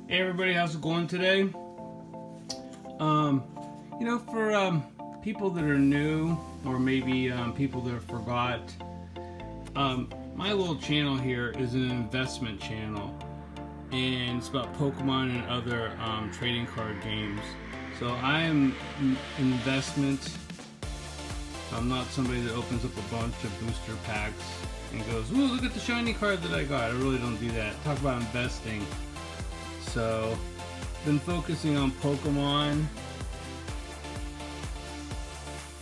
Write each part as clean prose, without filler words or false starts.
Hey everybody, how's it going today? For people that are new, or maybe people that forgot, my little channel here is an investment channel, and it's about Pokemon and other trading card games. So I am investment. I'm not somebody that opens up a bunch of booster packs and goes, "Ooh, look at the shiny card that I got." I really don't do that. Talk about investing. So, been focusing on Pokemon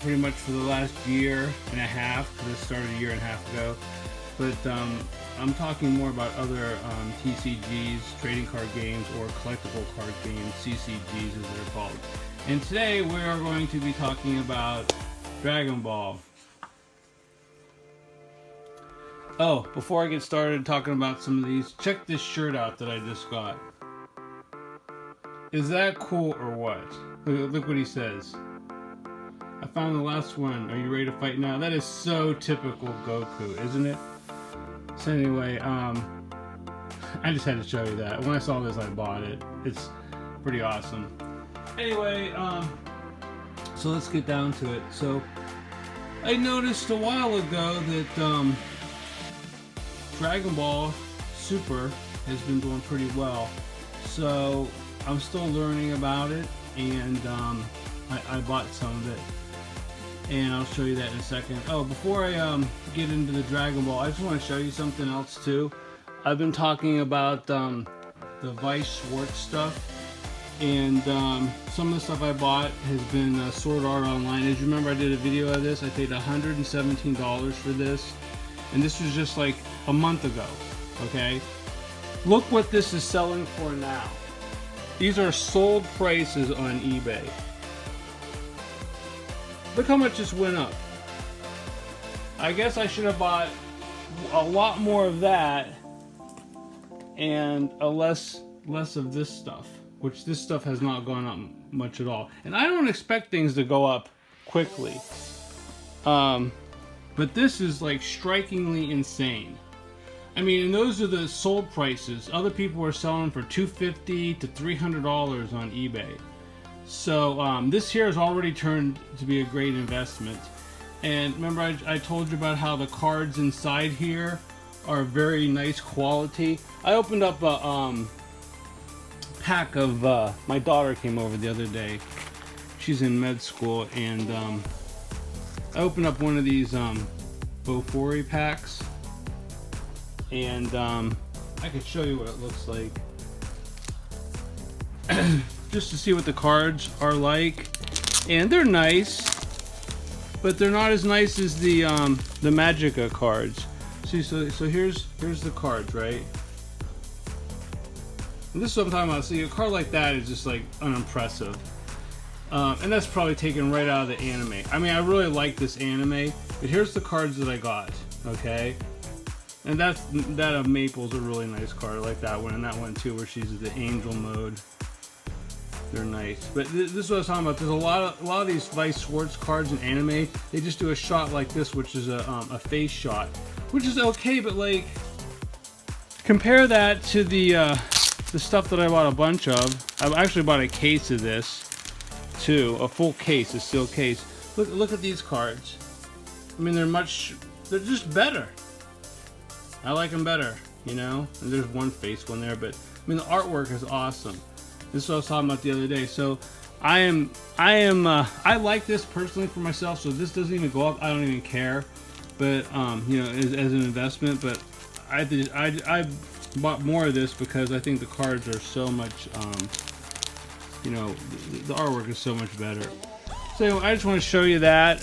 pretty much for the last year and a half, because it started a year and a half ago. But I'm talking more about other TCGs, trading card games, or collectible card games, CCGs as they're called. And today we are going to be talking about Dragon Ball. Oh, before I get started talking about some of these, check this shirt out that I just got. Is that cool or what? Look what he says. I found the last one. Are you ready to fight now? That is so typical Goku, isn't it? So anyway, I just had to show you that. When I saw this, I bought it. It's pretty awesome. Anyway, so let's get down to it. So I noticed a while ago that Dragon Ball Super has been doing pretty well. So I'm still learning about it, and I bought some of it, and I'll show you that in a second. Oh, before I get into the Dragon Ball, I just want to show you something else too. I've been talking about the Weiss Schwarz stuff, and some of the stuff I bought has been Sword Art Online. As you remember, I did a video of this. I paid $117 for this, and this was just like a month ago. Okay, look what this is selling for now. These are sold prices on eBay. Look how much this went up. I guess I should have bought a lot more of that and a less of this stuff, which this stuff has not gone up much at all. And I don't expect things to go up quickly. But this is like strikingly insane. I mean, and those are the sold prices. Other people are selling for $250 to $300 on eBay. So this here has already turned to be a great investment. And remember, I told you about how the cards inside here are very nice quality. I opened up a pack of, my daughter came over the other day. She's in med school, and I opened up one of these Bofori packs. And I could show you what it looks like, just to see what the cards are like. And they're nice, but they're not as nice as the Magica cards. See, so here's the cards, right? And this is what I'm talking about. See, a card like that is just like unimpressive, and that's probably taken right out of the anime. I mean, I really like this anime, but here's the cards that I got. Okay. And that of Maple's a really nice card. I like that one, and that one too, where she's in the angel mode. They're nice. But this is what I was talking about. There's a lot of these Weiss Schwarz cards in anime. They just do a shot like this, which is a face shot, which is okay. But like, compare that to the stuff that I bought a bunch of. I've actually bought a case of this too, a full case, a steel case. Look at these cards. I mean, they're just better. I like them better, you know. And there's one face one there, but I mean the artwork is awesome. This is what I was talking about the other day. So I like this personally for myself. So this doesn't even go up. I don't even care. But you know, as an investment. But I bought more of this because I think the cards are so much. You know, the artwork is so much better. So I just want to show you that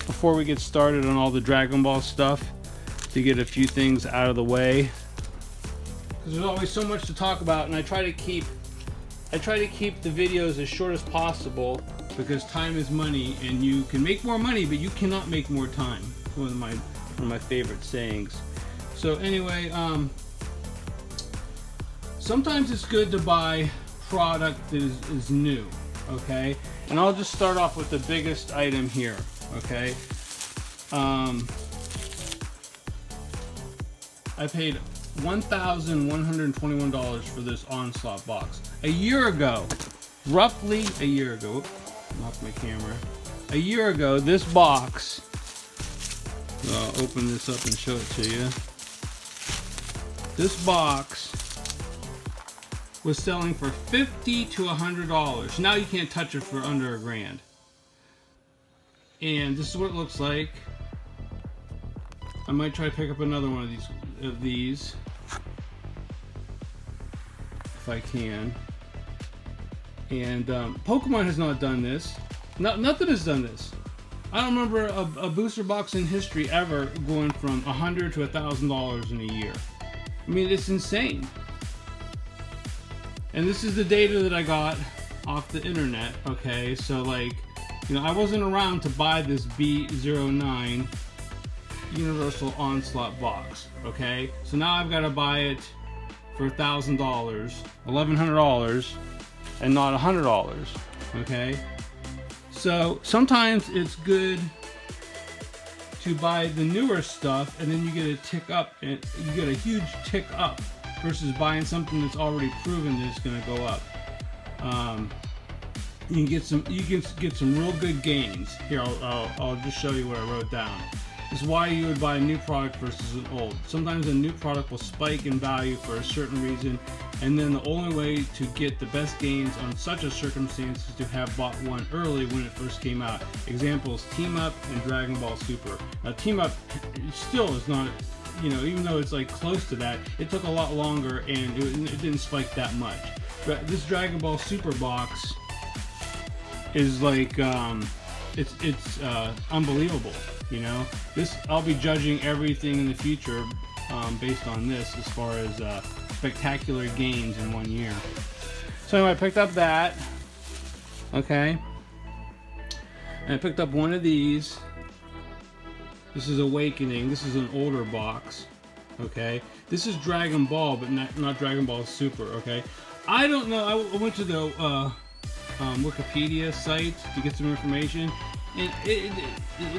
before we get started on all the Dragon Ball stuff, to get a few things out of the way, because there's always so much to talk about, and I try to keep the videos as short as possible, because time is money, and you can make more money, but you cannot make more time. One of my favorite sayings. So anyway, sometimes it's good to buy product that is new. Okay, and I'll just start off with the biggest item here. Okay. I paid $1,121 for this Onslaught box. A year ago, roughly a year ago, knocked my camera. A year ago, this box, I'll open this up and show it to you. This box was selling for $50 to $100. Now you can't touch it for under $1,000. And this is what it looks like. I might try to pick up another one of these if I can. And Pokemon has not done this. Nothing has done this. I don't remember a booster box in history ever going from $100 to $1,000 in a year. I mean, it's insane. And this is the data that I got off the internet, okay? So, like, you know, I wasn't around to buy this B09 Universal Onslaught box, okay? So now I've got to buy it for $1,000, $1,100, and not $100, okay? So sometimes it's good to buy the newer stuff, and then you get a tick up, and you get a huge tick up versus buying something that's already proven that it's going to go up. You can get some real good gains. Here, I'll just show you what I wrote down. This is why you would buy a new product versus an old. Sometimes a new product will spike in value for a certain reason, and then the only way to get the best gains on such a circumstance is to have bought one early when it first came out. Examples: Team Up and Dragon Ball Super. Now, Team Up still is not, you know, even though it's like close to that, it took a lot longer and it didn't spike that much. But this Dragon Ball Super box is like, it's unbelievable. You know, this, I'll be judging everything in the future based on this as far as spectacular gains in 1 year. So anyway, I picked up that, okay, and I picked up one of these. This is Awakening. This is an older box, okay. This is Dragon Ball, but not Dragon Ball Super, okay. I don't know. I went to the Wikipedia site to get some information. And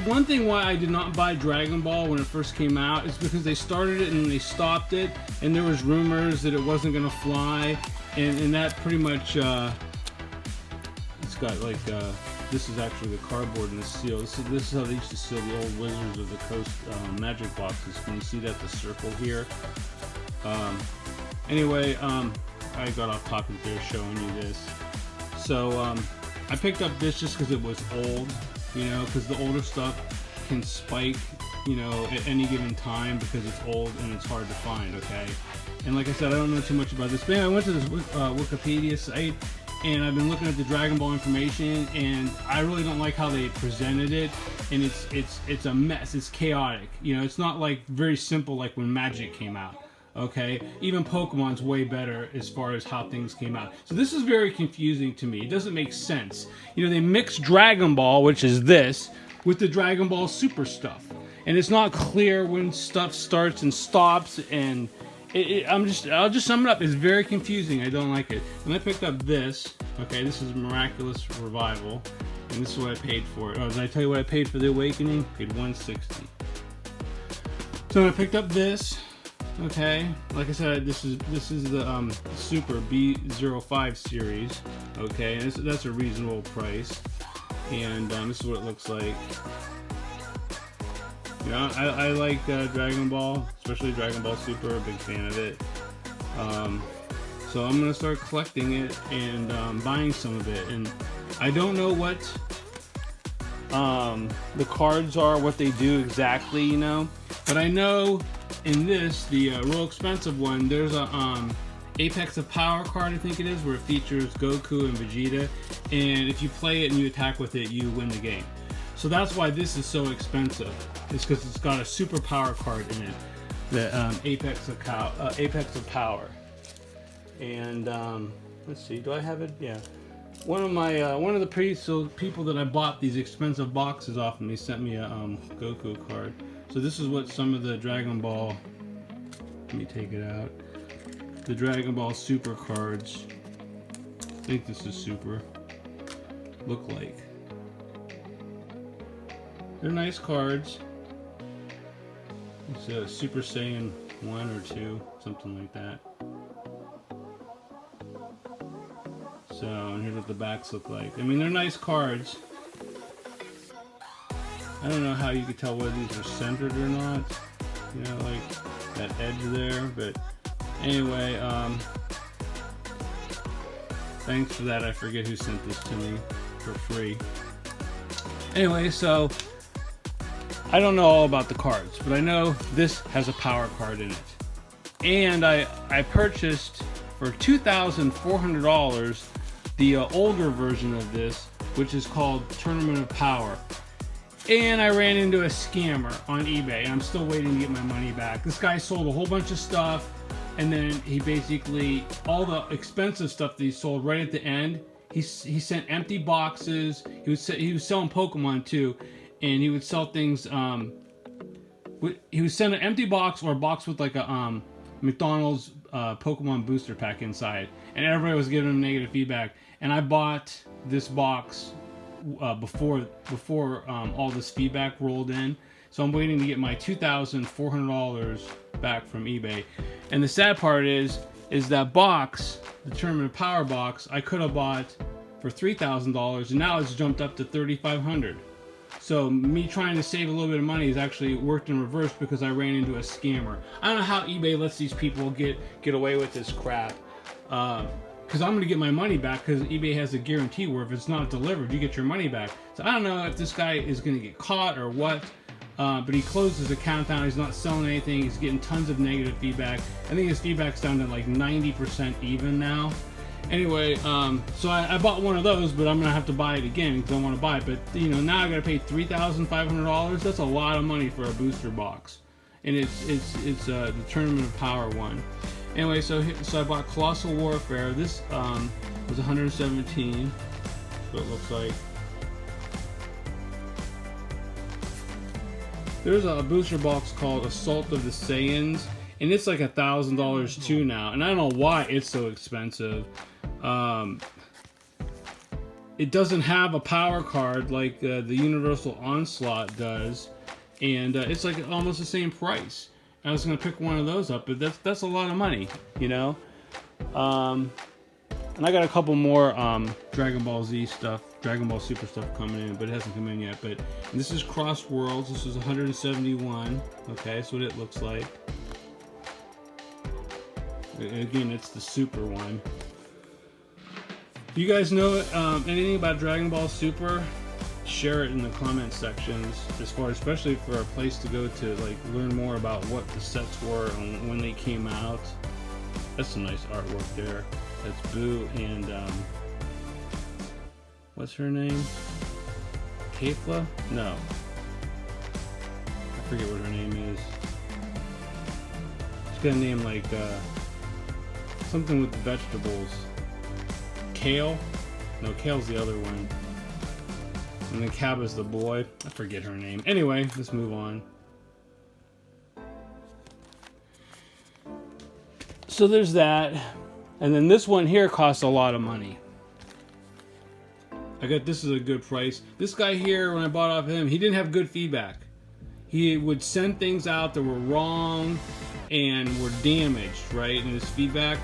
one thing why I did not buy Dragon Ball when it first came out is because they started it and they stopped it, and there was rumors that it wasn't going to fly, and that pretty much, it's got like, this is actually the cardboard and the seal. This is how they used to seal the old Wizards of the Coast magic boxes. Can you see that, the circle here? Anyway, I got off topic there showing you this. So, I picked up this just because it was old. You know, because the older stuff can spike, you know, at any given time because it's old and it's hard to find, okay? And like I said, I don't know too much about this. But anyway, I went to this Wikipedia site, and I've been looking at the Dragon Ball information, and I really don't like how they presented it. And it's a mess. It's chaotic. You know, it's not like very simple like when Magic came out. Okay, even Pokemon's way better as far as how things came out. So this is very confusing to me. It doesn't make sense. You know, they mix Dragon Ball, which is this, with the Dragon Ball Super stuff, and it's not clear when stuff starts and stops. And I'll just sum it up. It's very confusing. I don't like it. And I picked up this. Okay, this is Miraculous Revival, and this is what I paid for it. Oh, did I tell you what I paid for the Awakening? I paid $160. So I picked up this. Okay, like I said, this is the Super B05 series. Okay, and that's a reasonable price, and this is what it looks like. Yeah, I like Dragon Ball, especially Dragon Ball Super. A big fan of it. So I'm gonna start collecting it and buying some of it. And I don't know what the cards are, what they do exactly, you know, but I know. In this, the real expensive one, there's a Apex of Power card, I think it is, where it features Goku and Vegeta, and if you play it and you attack with it, you win the game. So that's why this is so expensive. It's because it's got a super power card in it, the Apex of Power. And let's see, do I have it? Yeah. One of the people that I bought these expensive boxes off of me sent me a Goku card. So this is what some of the Dragon Ball, let me take it out, the Dragon Ball Super cards, I think this is Super, look like. They're nice cards. It's a Super Saiyan 1 or 2, something like that. So, and here's what the backs look like. I mean, they're nice cards. I don't know how you can tell whether these are centered or not. You know, like that edge there. But anyway, thanks for that. I forget who sent this to me for free. Anyway, so I don't know all about the cards, but I know this has a power card in it. And I purchased for $2,400 the older version of this, which is called Tournament of Power. And I ran into a scammer on eBay. I'm still waiting to get my money back. This guy sold a whole bunch of stuff, and then he basically, all the expensive stuff that he sold right at the end, he sent empty boxes. He was selling Pokemon too, and he would sell things. He would send an empty box or a box with like a McDonald's Pokemon booster pack inside, and everybody was giving him negative feedback. And I bought this box before all this feedback rolled in, so I'm waiting to get my $2,400 back from eBay. And the sad part is that box, the Tournament of Power box, I could have bought for $3,000, and now it's jumped up to $3,500. So me trying to save a little bit of money has actually worked in reverse because I ran into a scammer. I don't know how eBay lets these people get away with this crap. Because I'm going to get my money back, because eBay has a guarantee where if it's not delivered, you get your money back. So I don't know if this guy is going to get caught or what, but he closed his account down. He's not selling anything. He's getting tons of negative feedback. I think his feedback's down to like 90% even now. Anyway, so I bought one of those, but I'm going to have to buy it again because I want to buy it. But, you know, now I got to pay $3,500. That's a lot of money for a booster box. And it's the Tournament of Power one. Anyway, so I bought Colossal Warfare. This was $117. What it looks like. There's a booster box called Assault of the Saiyans, and it's like $1,000 too now. And I don't know why it's so expensive. It doesn't have a power card like the Universal Onslaught does, and it's like almost the same price. I was gonna pick one of those up, but that's a lot of money, you know. And I got a couple more Dragon Ball Z stuff, Dragon Ball Super stuff coming in, but it hasn't come in yet. But this is Cross Worlds. This is 171. Okay, that's what it looks like. Again, it's the Super one. If you guys know anything about Dragon Ball Super, share it in the comment sections, especially for a place to go to like learn more about what the sets were and when they came out. That's some nice artwork there. That's Boo and what's her name? Kefla? No, I forget what her name is. She's got a name like something with vegetables. Kale? No, Kale's the other one. And then Cabba's the boy. I forget her name. Anyway, let's move on. So there's that. And then this one here costs a lot of money. This is a good price. This guy here, when I bought off him, he didn't have good feedback. He would send things out that were wrong and were damaged, right, in his feedback.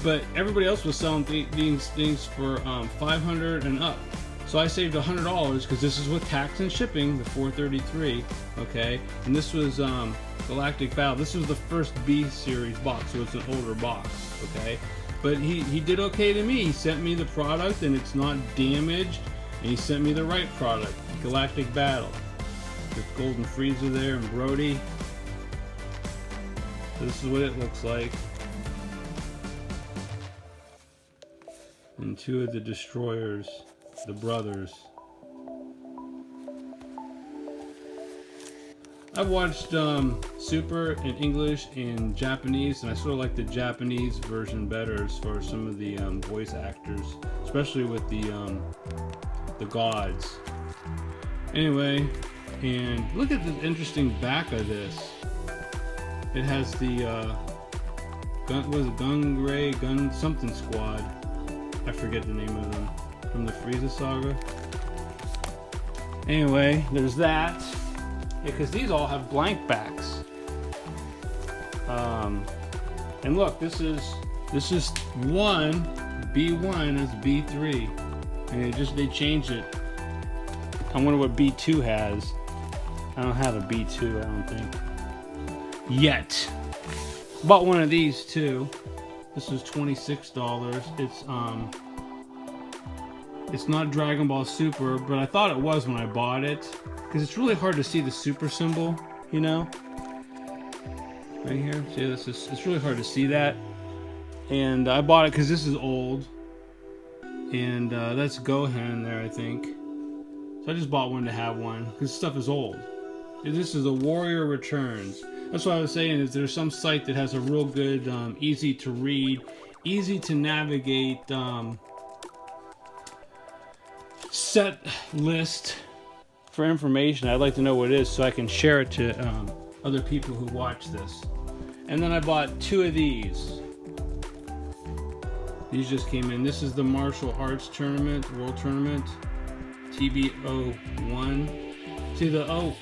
But everybody else was selling these things for $500 and up. So I saved $100 because this is with tax and shipping, the 433, okay? And this was Galactic Battle. This was the first B series box, so it's an older box, okay? But he did okay to me. He sent me the product and it's not damaged, and he sent me the right product, Galactic Battle. There's Golden Frieza there and Brody. So this is what it looks like. And two of the destroyers. The brothers. I've watched Super in English and Japanese, and I sort of like the Japanese version better as far as some of the voice actors, especially with the gods. Anyway, and look at the interesting back of this. It has the Gun something squad. I forget the name of them. From the Frieza saga. Anyway, there's that. Because these all have blank backs. And look, this is one B1 is B3, and they changed it. I wonder what B2 has. I don't have a B2, I don't think yet. Bought one of these too. This was $26. It's not Dragon Ball Super, but I thought it was when I bought it, because it's really hard to see the super symbol, you know, right here. See, it's really hard to see that. And I bought it because this is old, and that's Gohan there, I think. So I just bought one to have one because stuff is old. This is a Warrior Returns. That's what I was saying, is there's some site that has a real good, easy to read, easy to navigate set list for information. I'd like to know what it is so I can share it to other people who watch this. And then I bought two of these. These just came in. This is the Martial Arts Tournament, World Tournament, TB01. See, the 01,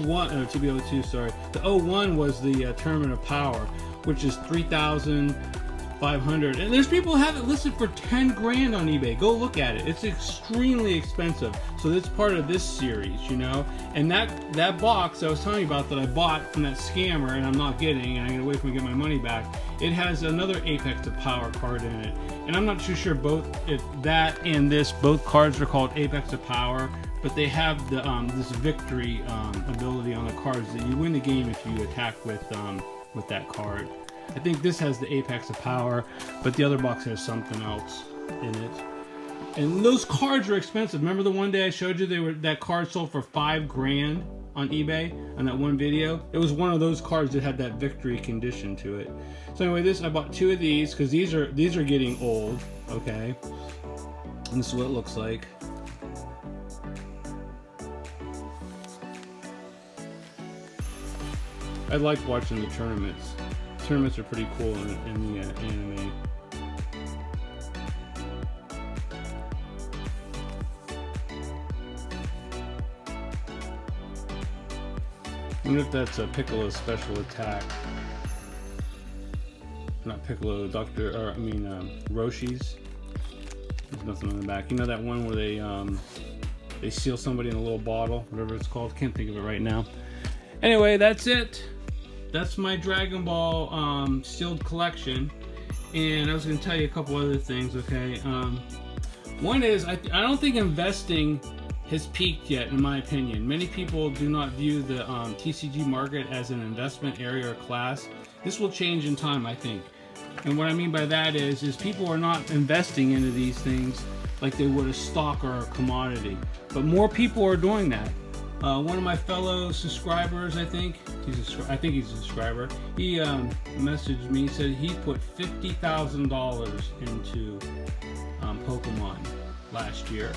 no, TB02, sorry. The 01 was the Tournament of Power, which is 3,500. And there's people who have it listed for 10 grand on eBay. Go look at it. It's extremely expensive. So it's part of this series, you know. And that box I was telling you about that I bought from that scammer, and I'm not getting, and I'm gonna wait for me to get my money back. It has another Apex of Power card in it, and I'm not too sure if that and this, both cards are called Apex of Power, but they have the this victory ability on the cards that you win the game if you attack with that card. I think this has the Apex of Power, but the other box has something else in it. And those cards are expensive. Remember the one day I showed you that card sold for 5 grand on eBay on that one video? It was one of those cards that had that victory condition to it. So anyway, I bought two of these because these are getting old. Okay, and this is what it looks like. I like watching the tournaments. Tournaments are pretty cool in the anime. I wonder if that's a Piccolo's special attack. Not Piccolo, Roshi's. There's nothing on the back. You know that one where they seal somebody in a little bottle, whatever it's called. Can't think of it right now. Anyway, that's it. That's my Dragon Ball sealed collection, and I was going to tell you a couple other things. Okay, one is I don't think investing has peaked yet, in my opinion. Many people do not view the TCG market as an investment area or class. This will change in time, I think. And what I mean by that is people are not investing into these things like they would a stock or a commodity, but more people are doing that. One of my fellow subscribers, I think he's a subscriber, he messaged me, said he put $50,000 into Pokemon last year.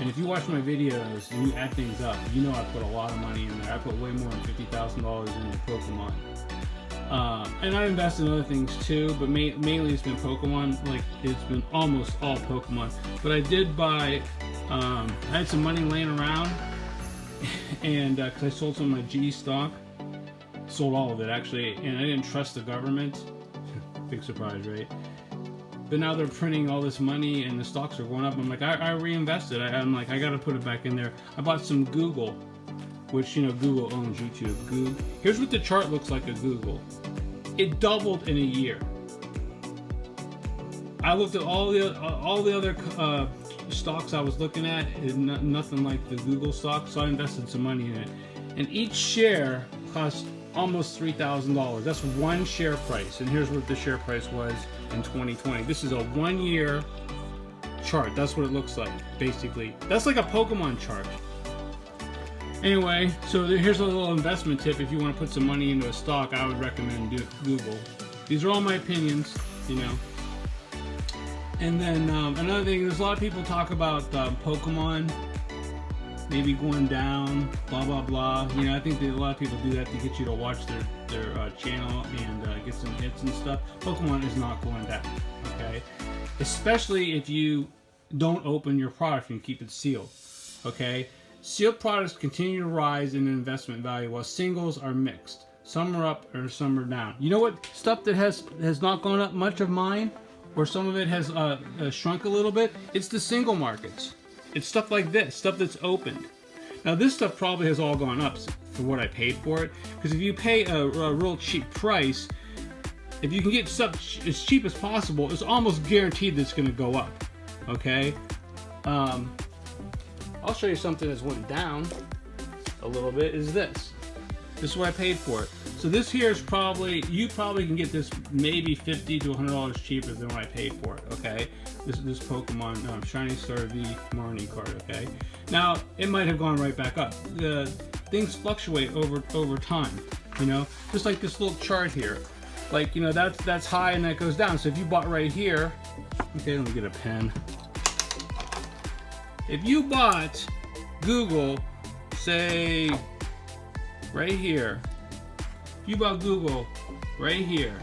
And if you watch my videos and you add things up, you know I put a lot of money in there. I put way more than $50,000 into Pokemon. And I invest in other things too, but mainly it's been Pokemon. Like, it's been almost all Pokemon. But I did buy, I had some money laying around, and because I sold some of my G stock, sold all of it actually, and I didn't trust the government. Big surprise, right? But now they're printing all this money and the stocks are going up. I'm like, I reinvested. I'm like, I gotta put it back in there. I bought some Google, which, you know, Google owns YouTube. Here's what the chart looks like of Google. It doubled in a year. I looked at all the other stocks I was looking at, nothing like the Google stock, so I invested some money in it. And each share cost almost $3,000. That's one share price. And here's what the share price was in 2020. This is a 1 year chart. That's what it looks like, basically. That's like a Pokemon chart. Anyway, so here's a little investment tip. If you want to put some money into a stock, I would recommend Google. These are all my opinions, you know. And then another thing, there's a lot of people talk about Pokemon maybe going down, blah blah blah. You know, I think that a lot of people do that to get you to watch their channel and get some hits and stuff. Pokemon is not going down, okay? Especially if you don't open your product and keep it sealed, okay? Sealed products continue to rise in investment value while singles are mixed. Some are up or some are down. You know what stuff that has not gone up much of mine, or some of it has shrunk a little bit? It's the single markets. It's stuff like this, stuff that's opened. Now this stuff probably has all gone up for what I paid for it, because if you pay a real cheap price, if you can get stuff as cheap as possible, it's almost guaranteed that it's going to go up. Okay? I'll show you something that's went down a little bit. Is this. This is what I paid for it. So this here is probably, you probably can get this maybe $50 to $100 cheaper than what I paid for it, okay? This Pokemon Shiny Star V Marnie card, okay? Now, it might have gone right back up. Things fluctuate over time, you know? Just like this little chart here. Like, you know, that's high and that goes down. So if you bought right here, okay, let me get a pen. If you bought Google, say, right here. You bought Google right here.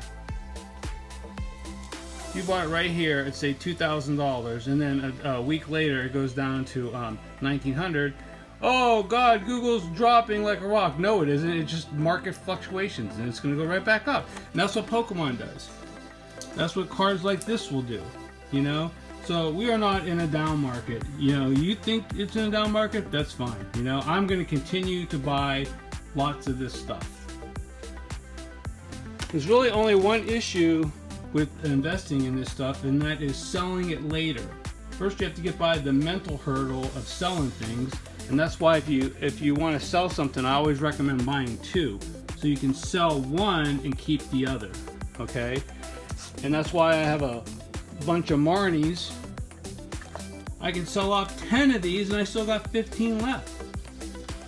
You bought it right here at say $2,000, and then a week later it goes down to $1,900. Oh God, Google's dropping like a rock. No, it isn't. It's just market fluctuations, and it's going to go right back up. And that's what Pokemon does. That's what cards like this will do. You know. So we are not in a down market. You know, you think it's in a down market? That's fine. You know, I'm going to continue to buy lots of this stuff. There's really only one issue with investing in this stuff, and that is selling it later. First, you have to get by the mental hurdle of selling things, and that's why if you want to sell something, I always recommend buying two, so you can sell one and keep the other. Okay, and that's why I have a bunch of Marnies. I can sell off 10 of these, and I still got 15 left.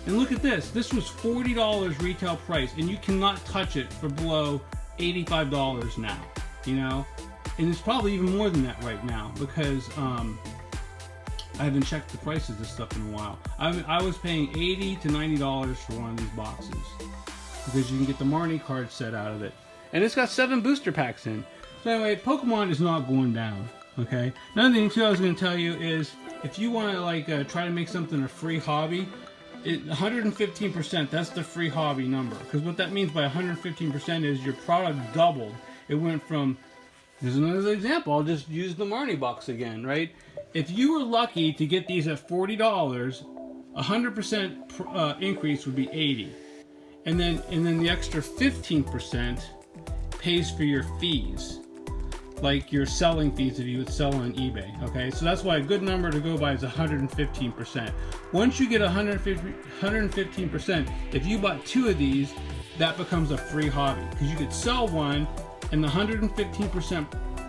And look at this. This was $40 retail price, and you cannot touch it for below $85 now. You know, and it's probably even more than that right now, because I haven't checked the prices of this stuff in a while. I was paying $80 to $90 for one of these boxes, because you can get the Marnie card set out of it, and it's got 7 booster packs in. So anyway, Pokemon is not going down. Okay. Another thing too I was going to tell you is, if you want to like try to make something a free hobby, 115%, that's the free hobby number. Because what that means by 115% is your product doubled. It went from, here's another example, I'll just use the Marnie box again, right? If you were lucky to get these at $40, 100% increase would be $80. And then the extra 15% pays for your fees. Like your selling fees that you would sell on eBay, okay? So that's why a good number to go by is 115%. Once you get 115%, if you bought 2 of these, that becomes a free hobby, because you could sell one, and the 115%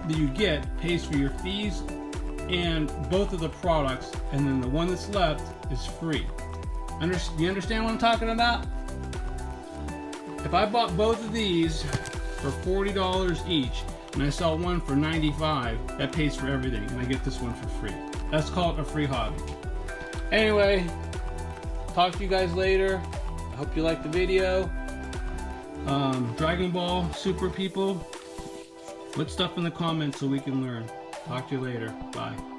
that you get pays for your fees and both of the products, and then the one that's left is free. You understand what I'm talking about? If I bought both of these for $40 each, and I sell one for $95, that pays for everything, and I get this one for free. That's called a free hobby. Anyway, talk to you guys later. I hope you liked the video. Dragon Ball Super people, put stuff in the comments so we can learn. Talk to you later. Bye.